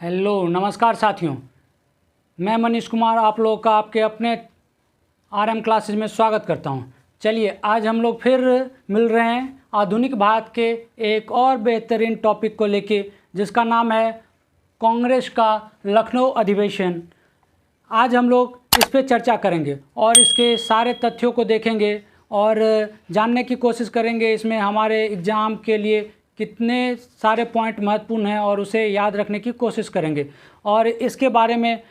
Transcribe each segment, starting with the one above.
Hello नमस्कार साथियों, मैं मनीष कुमार आप लोगों का आपके अपने आरएम क्लासेज में स्वागत करता हूं। चलिए आज हम लोग फिर मिल रहे हैं आधुनिक भारत के एक और बेहतरीन टॉपिक को लेके, जिसका नाम है कांग्रेस का लखनऊ अधिवेशन। आज हम लोग इस पे चर्चा करेंगे और इसके सारे तथ्यों को देखेंगे और जानने की कोशिश करेंगे इसमें हमारे एग्ज़ाम के लिए कितने सारे पॉइंट महत्वपूर्ण हैं और उसे याद रखने की कोशिश करेंगे। और इसके बारे में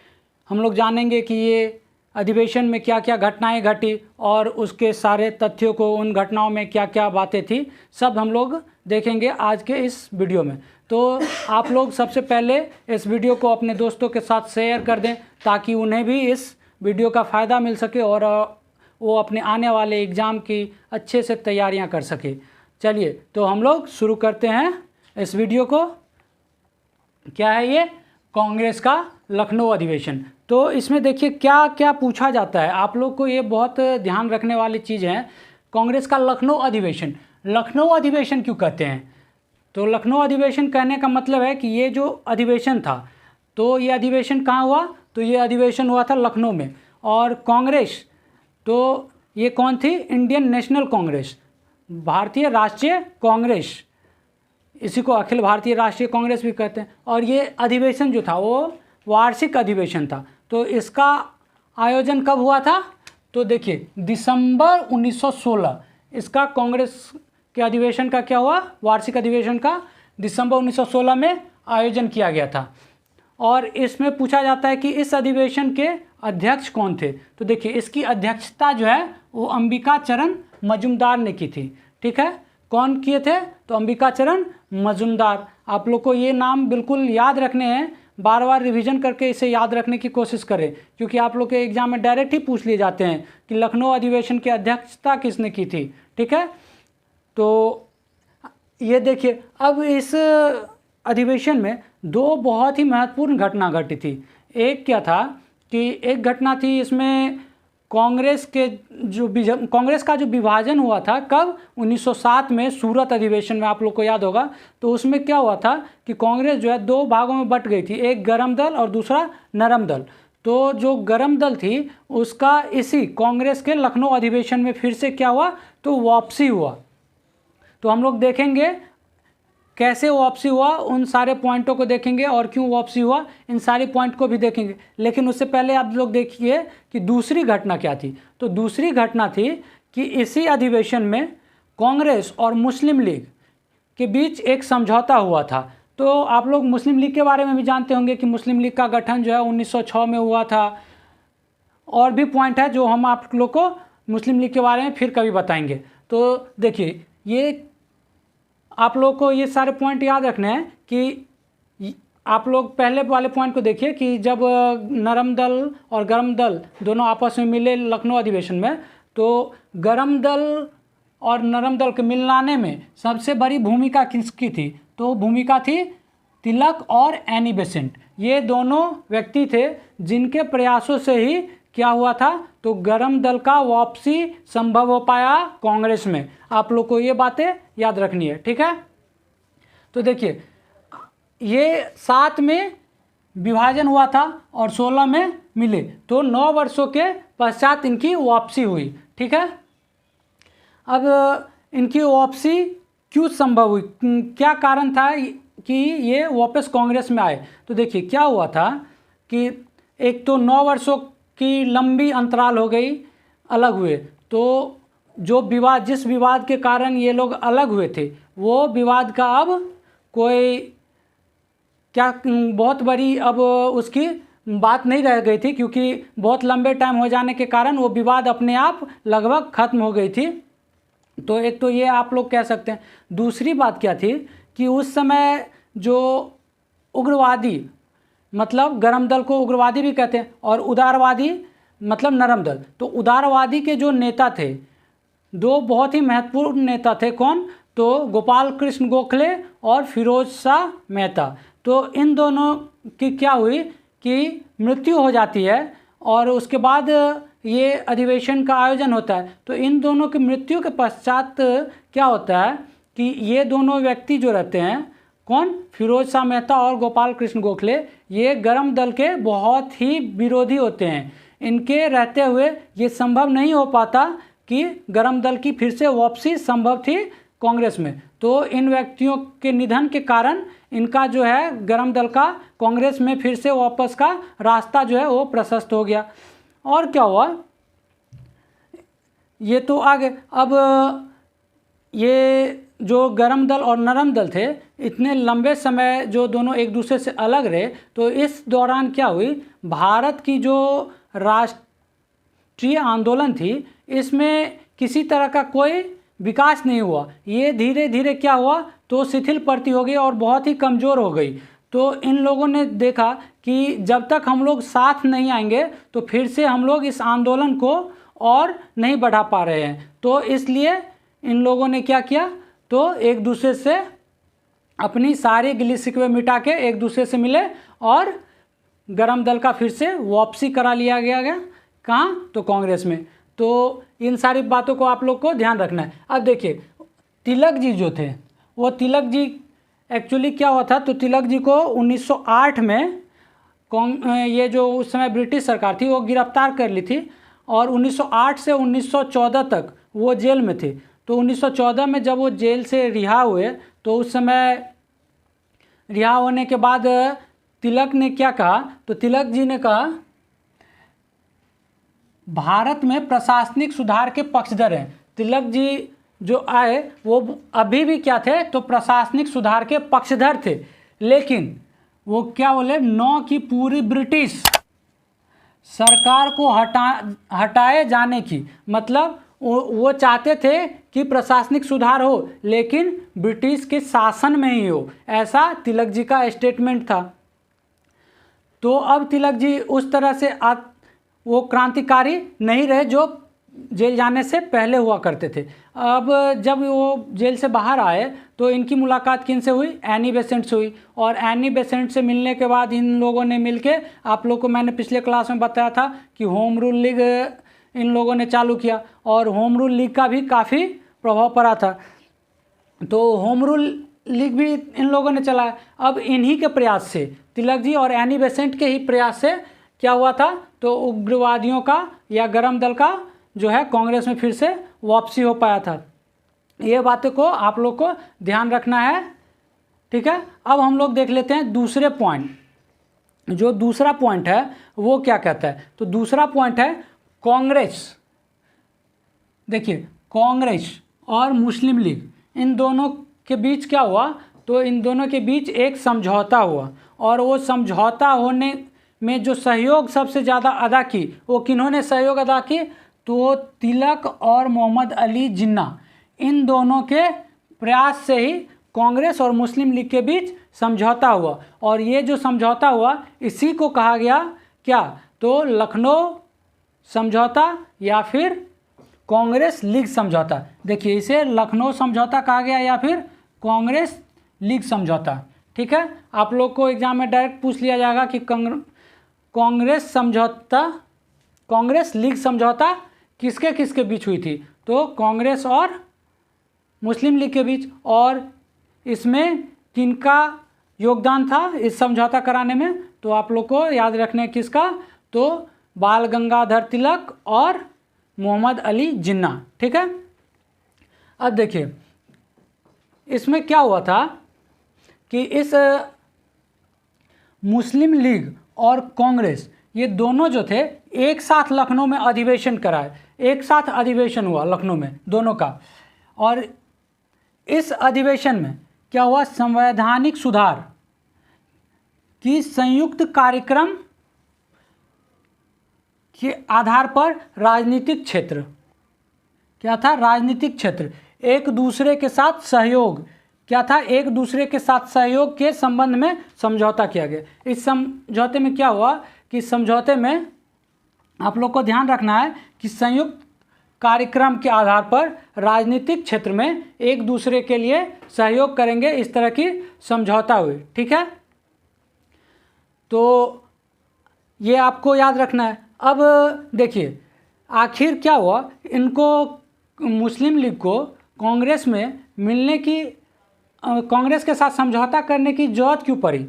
हम लोग जानेंगे कि ये अधिवेशन में क्या क्या घटनाएं घटी और उसके सारे तथ्यों को, उन घटनाओं में क्या क्या बातें थी, सब हम लोग देखेंगे आज के इस वीडियो में। तो आप लोग सबसे पहले इस वीडियो को अपने दोस्तों के साथ शेयर कर दें ताकि उन्हें भी इस वीडियो का फ़ायदा मिल सके और वो अपने आने वाले एग्ज़ाम की अच्छे से तैयारियां कर सके। चलिए तो हम लोग शुरू करते हैं इस वीडियो को। क्या है ये? कांग्रेस का लखनऊ अधिवेशन। तो इसमें देखिए क्या क्या पूछा जाता है, आप लोग को ये बहुत ध्यान रखने वाली चीज़ है। कांग्रेस का लखनऊ अधिवेशन, लखनऊ अधिवेशन क्यों कहते हैं? तो लखनऊ अधिवेशन कहने का मतलब है कि ये जो अधिवेशन था, तो ये अधिवेशन कहाँ हुआ? तो ये अधिवेशन हुआ था लखनऊ में। और कांग्रेस, तो ये कौन थी? इंडियन नेशनल कांग्रेस, भारतीय राष्ट्रीय कांग्रेस, इसी को अखिल भारतीय राष्ट्रीय कांग्रेस भी कहते हैं। और ये अधिवेशन जो था वो वार्षिक अधिवेशन था। तो इसका आयोजन कब हुआ था? तो देखिए दिसंबर 1916 इसका कांग्रेस के अधिवेशन का क्या हुआ? वार्षिक अधिवेशन का दिसंबर 1916 में आयोजन किया गया था। और इसमें पूछा जाता है कि इस अधिवेशन के अध्यक्ष कौन थे? तो देखिए इसकी अध्यक्षता जो है वो अंबिका चरण मजूमदार ने की थी। ठीक है, कौन किए थे? तो अंबिका चरण मजूमदार। आप लोग को ये नाम बिल्कुल याद रखने हैं, बार बार रिवीजन करके इसे याद रखने की कोशिश करें, क्योंकि आप लोग के एग्जाम में डायरेक्ट ही पूछ लिए जाते हैं कि लखनऊ अधिवेशन की अध्यक्षता किसने की थी। ठीक है, तो ये देखिए अब इस अधिवेशन में दो बहुत ही महत्वपूर्ण घटना घटी थी। एक क्या था कि एक घटना थी इसमें कांग्रेस का जो विभाजन हुआ था, कब? 1907 में सूरत अधिवेशन में, आप लोग को याद होगा। तो उसमें क्या हुआ था कि कांग्रेस जो है दो भागों में बट गई थी, एक गरम दल और दूसरा नरम दल। तो जो गरम दल थी उसका इसी कांग्रेस के लखनऊ अधिवेशन में फिर से क्या हुआ? तो वापसी हुआ। तो हम लोग देखेंगे कैसे वापसी हुआ, उन सारे पॉइंटों को देखेंगे और क्यों वापसी हुआ, इन सारे पॉइंट को भी देखेंगे। लेकिन उससे पहले आप लोग देखिए कि दूसरी घटना क्या थी। तो दूसरी घटना थी कि इसी अधिवेशन में कांग्रेस और मुस्लिम लीग के बीच एक समझौता हुआ था। तो आप लोग मुस्लिम लीग के बारे में भी जानते होंगे कि मुस्लिम लीग का गठन जो है 1906 में हुआ था। और भी पॉइंट है जो हम आप लोग को मुस्लिम लीग के बारे में फिर कभी बताएंगे। तो देखिए ये आप लोग को ये सारे पॉइंट याद रखने हैं कि आप लोग पहले वाले पॉइंट को देखिए कि जब नरम दल और गरम दल दोनों आपस में मिले लखनऊ अधिवेशन में, तो गरम दल और नरम दल के मिलाने में सबसे बड़ी भूमिका किसकी थी? तो भूमिका थी तिलक और एनी बेसेंट। ये दोनों व्यक्ति थे जिनके प्रयासों से ही क्या हुआ था? तो गरम दल का वापसी संभव हो पाया कांग्रेस में। आप लोग को ये बातें याद रखनी है। ठीक है, तो देखिए ये 7 में विभाजन हुआ था और 16 में मिले, तो 9 वर्षों के पश्चात इनकी वापसी हुई। ठीक है, अब इनकी वापसी क्यों संभव हुई, क्या कारण था कि ये वापस कांग्रेस में आए? तो देखिए क्या हुआ था कि एक तो 9 वर्षों की लंबी अंतराल हो गई, अलग हुए। तो जो विवाद, जिस विवाद के कारण ये लोग अलग हुए थे, वो विवाद का अब कोई क्या बहुत बड़ी अब उसकी बात नहीं रह गई थी, क्योंकि बहुत लंबे टाइम हो जाने के कारण वो विवाद अपने आप लगभग खत्म हो गई थी। तो एक तो ये आप लोग कह सकते हैं। दूसरी बात क्या थी कि उस समय जो उग्रवादी, मतलब गरम दल को उग्रवादी भी कहते हैं और उदारवादी मतलब नरम दल, तो उदारवादी के जो नेता थे, दो बहुत ही महत्वपूर्ण नेता थे। कौन? तो गोपाल कृष्ण गोखले और फिरोज शाह मेहता। तो इन दोनों की क्या हुई कि मृत्यु हो जाती है और उसके बाद ये अधिवेशन का आयोजन होता है। तो इन दोनों की मृत्यु के पश्चात क्या होता है कि ये दोनों व्यक्ति जो रहते हैं कौन? फिरोज शाह मेहता और गोपाल कृष्ण गोखले, ये गर्म दल के बहुत ही विरोधी होते हैं। इनके रहते हुए ये संभव नहीं हो पाता कि गर्म दल की फिर से वापसी संभव थी कांग्रेस में। तो इन व्यक्तियों के निधन के कारण इनका जो है गर्म दल का कांग्रेस में फिर से वापस का रास्ता जो है वो प्रशस्त हो गया। और क्या हुआ, ये तो आगे, अब ये जो गर्म दल और नरम दल थे, इतने लंबे समय जो दोनों एक दूसरे से अलग रहे, तो इस दौरान क्या हुई, भारत की जो राष्ट्रीय आंदोलन थी इसमें किसी तरह का कोई विकास नहीं हुआ। ये धीरे धीरे क्या हुआ, तो शिथिल पड़ती हो गई और बहुत ही कमज़ोर हो गई। तो इन लोगों ने देखा कि जब तक हम लोग साथ नहीं आएंगे तो फिर से हम लोग इस आंदोलन को और नहीं बढ़ा पा रहे हैं। तो इसलिए इन लोगों ने क्या किया, तो एक दूसरे से अपनी सारी गिली शिकवे मिटा के एक दूसरे से मिले और गर्म दल का फिर से वापसी करा लिया गया कहाँ, तो कांग्रेस में। तो इन सारी बातों को आप लोग को ध्यान रखना है। अब देखिए, तिलक जी जो थे, वो तिलक जी एक्चुअली क्या हुआ था, तो तिलक जी को 1908 में ये जो उस समय ब्रिटिश सरकार थी वो गिरफ्तार कर ली थी और 1908 से 1914 तक वो जेल में थे। तो 1914 में जब वो जेल से रिहा हुए तो उस समय रिहा होने के बाद तिलक ने क्या कहा, तो तिलक जी ने कहा भारत में प्रशासनिक सुधार के पक्षधर हैं। तिलक जी जो आए वो अभी भी क्या थे, तो प्रशासनिक सुधार के पक्षधर थे, लेकिन वो क्या बोले, नौ की पूरी ब्रिटिश सरकार को हटाए जाने की, मतलब वो चाहते थे कि प्रशासनिक सुधार हो लेकिन ब्रिटिश के शासन में ही हो, ऐसा तिलक जी का स्टेटमेंट था। तो अब तिलक जी उस तरह से वो क्रांतिकारी नहीं रहे जो जेल जाने से पहले हुआ करते थे। अब जब वो जेल से बाहर आए तो इनकी मुलाकात किन से हुई, एनी बेसेंट से हुई। और एनी बेसेंट से मिलने के बाद इन लोगों ने मिलके, आप लोग को मैंने पिछले क्लास में बताया था कि होम रूल लीग इन लोगों ने चालू किया और होम रूल लीग का भी काफ़ी प्रभाव पड़ा था। तो होम रूल लीग भी इन लोगों ने चलाया। अब इन्हीं के प्रयास से, तिलक जी और एनी बेसेंट के ही प्रयास से क्या हुआ था, तो उग्रवादियों का या गर्म दल का जो है कांग्रेस में फिर से वापसी हो पाया था। ये बातों को आप लोग को ध्यान रखना है, ठीक है। अब हम लोग देख लेते हैं दूसरे पॉइंट। जो दूसरा पॉइंट है वो क्या कहता है, तो दूसरा पॉइंट है कांग्रेस। देखिए, कांग्रेस और मुस्लिम लीग, इन दोनों के बीच क्या हुआ, तो इन दोनों के बीच एक समझौता हुआ और वो समझौता होने में जो सहयोग सबसे ज़्यादा अदा की, वो किन्होंने सहयोग अदा की, तो तिलक और मोहम्मद अली जिन्ना, इन दोनों के प्रयास से ही कांग्रेस और मुस्लिम लीग के बीच समझौता हुआ। और ये जो समझौता हुआ इसी को कहा गया क्या, तो लखनऊ समझौता या फिर कांग्रेस लीग समझौता। देखिए, इसे लखनऊ समझौता कहा गया या फिर कांग्रेस लीग समझौता, ठीक है। आप लोग को एग्जाम में डायरेक्ट पूछ लिया जाएगा कि कांग्रेस समझौता, कांग्रेस लीग समझौता किसके किसके बीच हुई थी, तो कांग्रेस और मुस्लिम लीग के बीच। और इसमें किनका योगदान था इस समझौता कराने में, तो आप लोग को याद रखने किसका, तो बाल गंगाधर तिलक और मोहम्मद अली जिन्ना, ठीक है। अब देखिए, इसमें क्या हुआ था कि इस मुस्लिम लीग और कांग्रेस, ये दोनों जो थे एक साथ लखनऊ में अधिवेशन कराए, एक साथ अधिवेशन हुआ लखनऊ में दोनों का। और इस अधिवेशन में क्या हुआ, संवैधानिक सुधार की संयुक्त कार्यक्रम के आधार पर राजनीतिक क्षेत्र, क्या था, राजनीतिक क्षेत्र एक दूसरे के साथ सहयोग, क्या था, एक दूसरे के साथ सहयोग के संबंध में समझौता किया गया। इस समझौते में क्या हुआ कि समझौते में आप लोग को ध्यान रखना है कि संयुक्त कार्यक्रम के आधार पर राजनीतिक क्षेत्र में एक दूसरे के लिए सहयोग करेंगे, इस तरह की समझौता हुई, ठीक है। तो ये आपको याद रखना है। अब देखिए, आखिर क्या हुआ, इनको मुस्लिम लीग को कांग्रेस में मिलने की कांग्रेस के साथ समझौता करने की जरूरत क्यों पड़ी?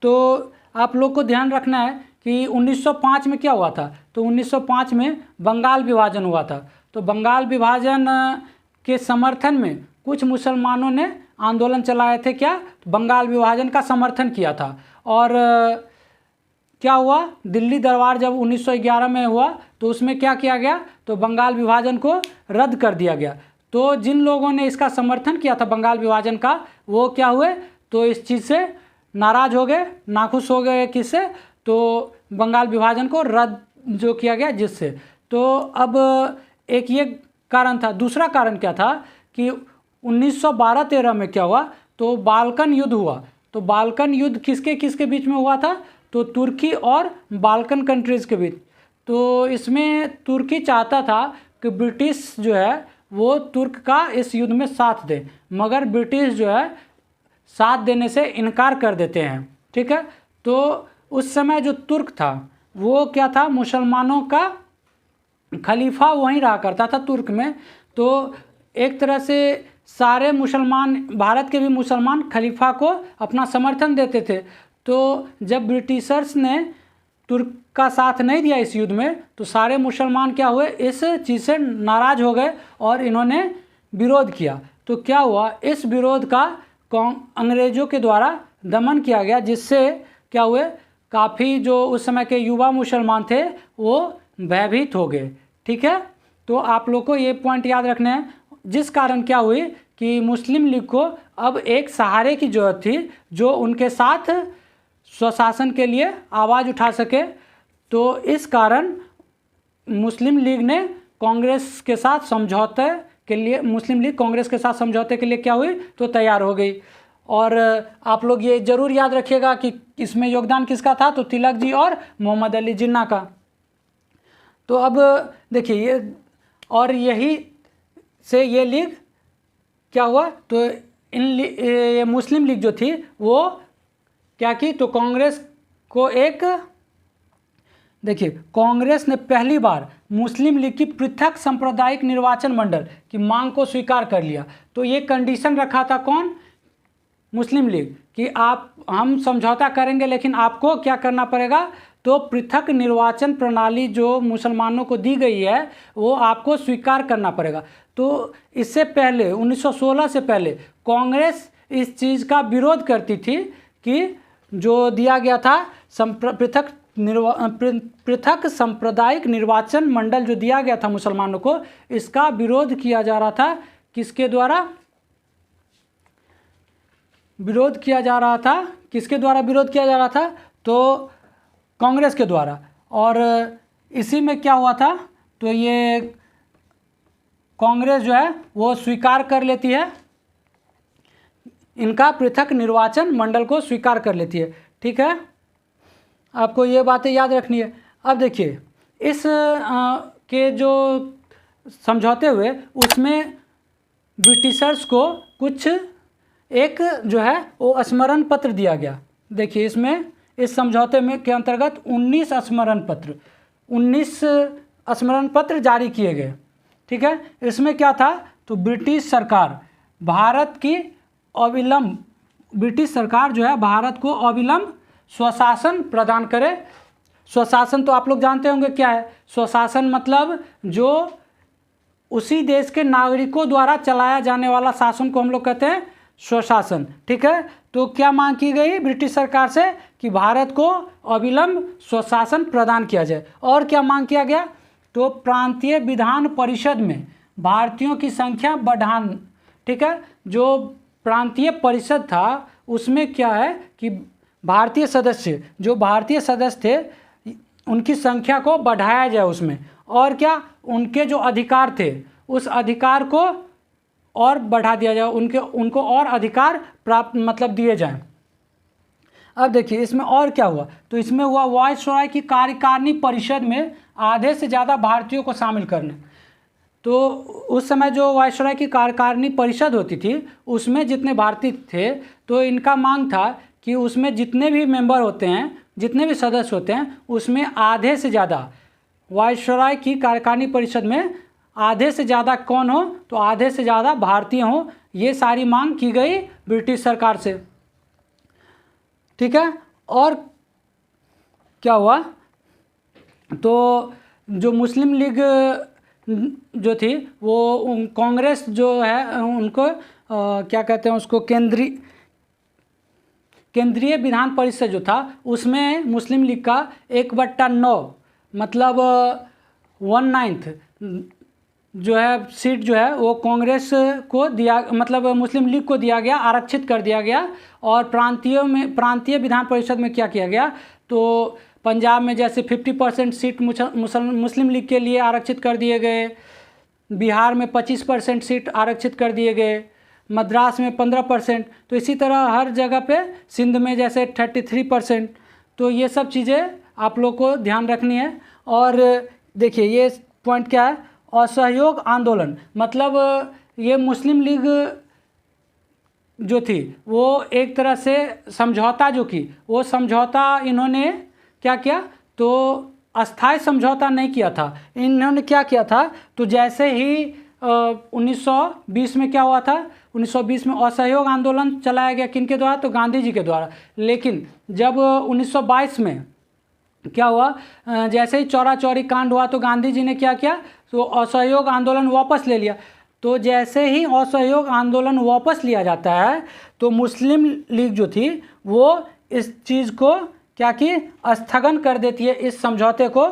तो आप लोग को ध्यान रखना है कि 1905 में क्या हुआ था। तो 1905 में बंगाल विभाजन हुआ था। तो बंगाल विभाजन के समर्थन में कुछ मुसलमानों ने आंदोलन चलाए थे, क्या? बंगाल विभाजन का समर्थन किया था। और क्या हुआ, दिल्ली दरबार जब 1911 में हुआ तो उसमें क्या किया गया, तो बंगाल विभाजन को रद्द कर दिया गया। तो जिन लोगों ने इसका समर्थन किया था बंगाल विभाजन का, वो क्या हुए, तो इस चीज़ से नाराज़ हो गए, नाखुश हो गए। किससे? तो बंगाल विभाजन को रद्द जो किया गया जिससे। तो अब एक ये कारण था। दूसरा कारण क्या था कि 1912-13 में क्या हुआ, तो बाल्कन युद्ध हुआ। तो बाल्कन युद्ध किसके किसके बीच में हुआ था, तो तुर्की और बाल्कन कंट्रीज़ के बीच। तो इसमें तुर्की चाहता था कि ब्रिटिश जो है वो तुर्क का इस युद्ध में साथ दे, मगर ब्रिटिश जो है साथ देने से इनकार कर देते हैं। ठीक है। तो उस समय जो तुर्क था वो क्या था, मुसलमानों का खलीफा वहीं रहा करता था तुर्क में। तो एक तरह से सारे मुसलमान, भारत के भी मुसलमान खलीफा को अपना समर्थन देते थे। तो जब ब्रिटिशर्स ने तुर्क का साथ नहीं दिया इस युद्ध में, तो सारे मुसलमान क्या हुए, इस चीज़ से नाराज़ हो गए और इन्होंने विरोध किया। तो क्या हुआ, इस विरोध का अंग्रेज़ों के द्वारा दमन किया गया, जिससे क्या हुए, काफ़ी जो उस समय के युवा मुसलमान थे वो भयभीत हो गए। ठीक है। तो आप लोग को ये पॉइंट याद रखने हैं, जिस कारण क्या हुई कि मुस्लिम लीग को अब एक सहारे की ज़रूरत थी जो उनके साथ स्वशासन के लिए आवाज़ उठा सके। तो इस कारण मुस्लिम लीग ने कांग्रेस के साथ समझौते के लिए, मुस्लिम लीग कांग्रेस के साथ समझौते के लिए क्या हुई, तो तैयार हो गई। और आप लोग ये ज़रूर याद रखिएगा कि इसमें योगदान किसका था, तो तिलक जी और मोहम्मद अली जिन्ना का। तो अब देखिए ये, और यही से ये लीग क्या हुआ, तो ये मुस्लिम लीग जो थी वो क्या की, तो कांग्रेस को एक, देखिए कांग्रेस ने पहली बार मुस्लिम लीग की पृथक सांप्रदायिक निर्वाचन मंडल की मांग को स्वीकार कर लिया। तो ये कंडीशन रखा था कौन, मुस्लिम लीग, कि हम समझौता करेंगे लेकिन आपको क्या करना पड़ेगा, तो पृथक निर्वाचन प्रणाली जो मुसलमानों को दी गई है वो आपको स्वीकार करना पड़ेगा। तो इससे पहले 1916 से पहले कांग्रेस इस चीज़ का विरोध करती थी कि जो दिया गया था पृथक सांप्रदायिक निर्वाचन मंडल जो दिया गया था मुसलमानों को, इसका विरोध किया जा रहा था। किसके द्वारा विरोध किया जा रहा था, किसके द्वारा विरोध किया जा रहा था, तो कांग्रेस के द्वारा। और इसी में क्या हुआ था, तो ये कांग्रेस जो है वो स्वीकार कर लेती है, इनका पृथक निर्वाचन मंडल को स्वीकार कर लेती है। ठीक है, आपको ये बातें याद रखनी है। अब देखिए इस के जो समझौते हुए उसमें ब्रिटिशर्स को कुछ एक जो है वो स्मरण पत्र दिया गया। देखिए इसमें इस समझौते में के अंतर्गत 19 स्मरण पत्र जारी किए गए। ठीक है, इसमें क्या था, तो ब्रिटिश सरकार जो है भारत को अविलंब स्वशासन प्रदान करे। स्वशासन तो आप लोग जानते होंगे क्या है। स्वशासन मतलब जो उसी देश के नागरिकों द्वारा चलाया जाने वाला शासन को हम लोग कहते हैं स्वशासन। ठीक है, तो क्या मांग की गई ब्रिटिश सरकार से कि भारत को अविलंब स्वशासन प्रदान किया जाए। और क्या मांग किया गया, तो प्रांतीय विधान परिषद में भारतीयों की संख्या बढ़ाना। ठीक है, जो प्रांतीय परिषद था उसमें क्या है कि भारतीय सदस्य थे उनकी संख्या को बढ़ाया जाए उसमें। और क्या, उनके जो अधिकार थे उस अधिकार को और बढ़ा दिया जाए, उनको और अधिकार प्राप्त मतलब दिए जाएं। अब देखिए इसमें और क्या हुआ, तो इसमें हुआ वायसराय की कार्यकारिणी परिषद में आधे से ज़्यादा भारतीयों को शामिल करने। तो उस समय जो वायसराय की कार्यकारिणी परिषद होती थी उसमें जितने भारतीय थे, तो इनका मांग था कि उसमें जितने भी मेंबर होते हैं, जितने भी सदस्य होते हैं, उसमें आधे से ज़्यादा वायसराय की कार्यकारिणी परिषद में आधे से ज़्यादा कौन हो, तो आधे से ज़्यादा भारतीय हो। ये सारी मांग की गई ब्रिटिश सरकार से। ठीक है, और क्या हुआ, तो जो मुस्लिम लीग जो थी वो कांग्रेस जो है उनको क्या कहते हैं उसको, केंद्रीय विधान परिषद जो था उसमें मुस्लिम लीग का 1/9 मतलब 1/9 जो है सीट जो है वो कांग्रेस को दिया, मतलब मुस्लिम लीग को दिया गया, आरक्षित कर दिया गया। और प्रांतीय विधान परिषद में क्या किया गया, तो पंजाब में जैसे 50% सीट मुस्लिम लीग के लिए आरक्षित कर दिए गए, बिहार में 25% सीट आरक्षित कर दिए गए, मद्रास में 15%, तो इसी तरह हर जगह पे, सिंध में जैसे 33%। तो ये सब चीज़ें आप लोग को ध्यान रखनी है। और देखिए ये पॉइंट क्या है, असहयोग आंदोलन, मतलब ये मुस्लिम लीग जो थी वो एक तरह से समझौता जो की, वो समझौता इन्होंने क्या किया, तो अस्थायी समझौता नहीं किया था। इन्होंने क्या किया था, तो जैसे ही 1920 में क्या हुआ था, 1920 में असहयोग आंदोलन चलाया गया, किनके द्वारा, तो गांधी जी के द्वारा। लेकिन जब 1922 में क्या हुआ, जैसे ही चौरा चौरी कांड हुआ तो गांधी जी ने क्या किया, तो असहयोग आंदोलन वापस ले लिया। तो जैसे ही असहयोग आंदोलन वापस लिया जाता है तो मुस्लिम लीग जो थी वो इस चीज़ को क्या की, स्थगन कर देती है, इस समझौते को।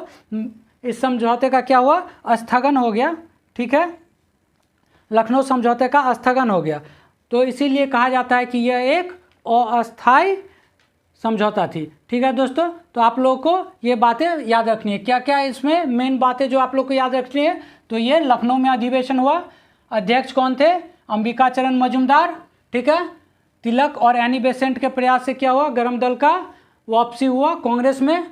इस समझौते का क्या हुआ, स्थगन हो गया। ठीक है, लखनऊ समझौते का स्थगन हो गया। तो इसीलिए कहा जाता है कि यह एक अस्थायी समझौता थी। ठीक है दोस्तों, तो आप लोगों को ये बातें याद रखनी है। क्या क्या इसमें मेन बातें जो आप लोग को याद रखनी है, तो ये लखनऊ में अधिवेशन हुआ, अध्यक्ष कौन थे, अंबिका चरण मजूमदार। ठीक है, तिलक और एनी बेसेंट के प्रयास से क्या हुआ, गरम दल का वापसी हुआ कांग्रेस में।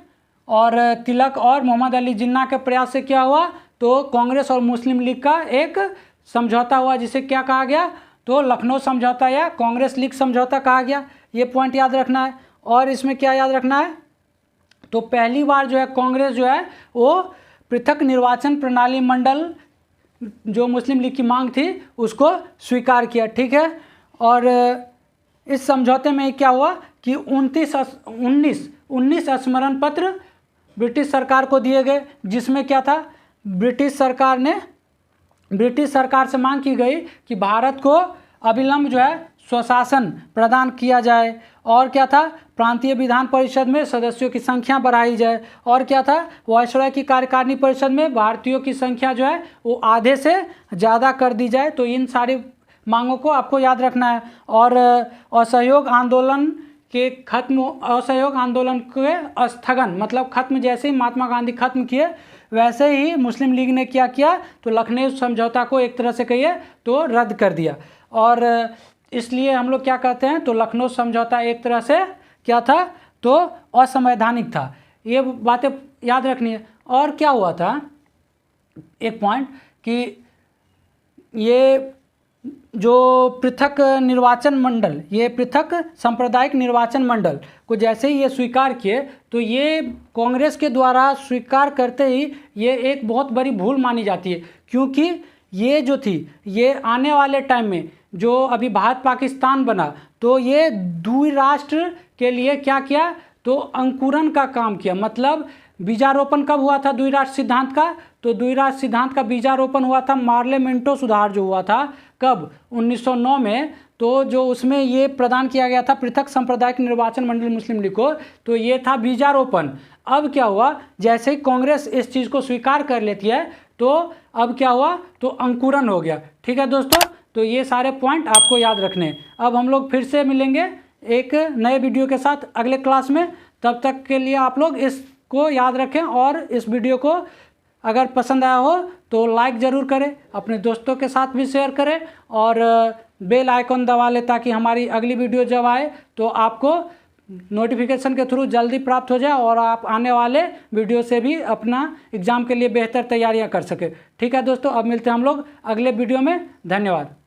और तिलक और मोहम्मद अली जिन्ना के प्रयास से क्या हुआ, तो कांग्रेस और मुस्लिम लीग का एक समझौता हुआ, जिसे क्या कहा गया, तो लखनऊ समझौता या कांग्रेस लीग समझौता कहा गया। ये पॉइंट याद रखना है। और इसमें क्या याद रखना है, तो पहली बार जो है कांग्रेस जो है वो पृथक निर्वाचन प्रणाली मंडल जो मुस्लिम लीग की मांग थी उसको स्वीकार किया। ठीक है, और इस समझौते में क्या हुआ कि 19 स्मरण पत्र ब्रिटिश सरकार को दिए गए, जिसमें क्या था, ब्रिटिश सरकार से मांग की गई कि भारत को अविलंब जो है स्वशासन प्रदान किया जाए। और क्या था, प्रांतीय विधान परिषद में सदस्यों की संख्या बढ़ाई जाए। और क्या था, वायसराय की कार्यकारिणी परिषद में भारतीयों की संख्या जो है वो आधे से ज़्यादा कर दी जाए। तो इन सारी मांगों को आपको याद रखना है। और असहयोग आंदोलन के स्थगन, मतलब खत्म, जैसे ही महात्मा गांधी खत्म किए वैसे ही मुस्लिम लीग ने क्या किया, तो लखनऊ समझौता को एक तरह से कहिए तो रद्द कर दिया। और इसलिए हम लोग क्या कहते हैं, तो लखनऊ समझौता एक तरह से क्या था, तो असंवैधानिक था। ये बातें याद रखनी है। और क्या हुआ था, एक पॉइंट कि ये जो पृथक निर्वाचन मंडल, ये पृथक सांप्रदायिक निर्वाचन मंडल को जैसे ही ये स्वीकार किए, तो ये कांग्रेस के द्वारा स्वीकार करते ही ये एक बहुत बड़ी भूल मानी जाती है। क्योंकि ये जो थी, ये आने वाले टाइम में जो अभी भारत पाकिस्तान बना, तो ये द्विराष्ट्र के लिए क्या किया, तो अंकुरन का काम किया। मतलब बीजारोपण कब हुआ था द्विराष्ट्र सिद्धांत का, तो द्विराष्ट्र सिद्धांत का बीजारोपण हुआ था मार्लेमेंटो सुधार जो हुआ था, कब, 1909 में। तो जो उसमें ये प्रदान किया गया था पृथक सांप्रदायिक निर्वाचन मंडल मुस्लिम लीग को, तो ये था बीजारोपण। अब क्या हुआ, जैसे ही कांग्रेस इस चीज़ को स्वीकार कर लेती है तो अब क्या हुआ, तो अंकुरन हो गया। ठीक है दोस्तों, तो ये सारे पॉइंट आपको याद रखने हैं। अब हम लोग फिर से मिलेंगे एक नए वीडियो के साथ अगले क्लास में। तब तक के लिए आप लोग इसको याद रखें और इस वीडियो को अगर पसंद आया हो तो लाइक ज़रूर करें, अपने दोस्तों के साथ भी शेयर करें और बेल आइकन दबा लें ताकि हमारी अगली वीडियो जब आए तो आपको नोटिफिकेशन के थ्रू जल्दी प्राप्त हो जाए और आप आने वाले वीडियो से भी अपना एग्ज़ाम के लिए बेहतर तैयारियां कर सकें। ठीक है दोस्तों, अब मिलते हैं हम लोग अगले वीडियो में। धन्यवाद।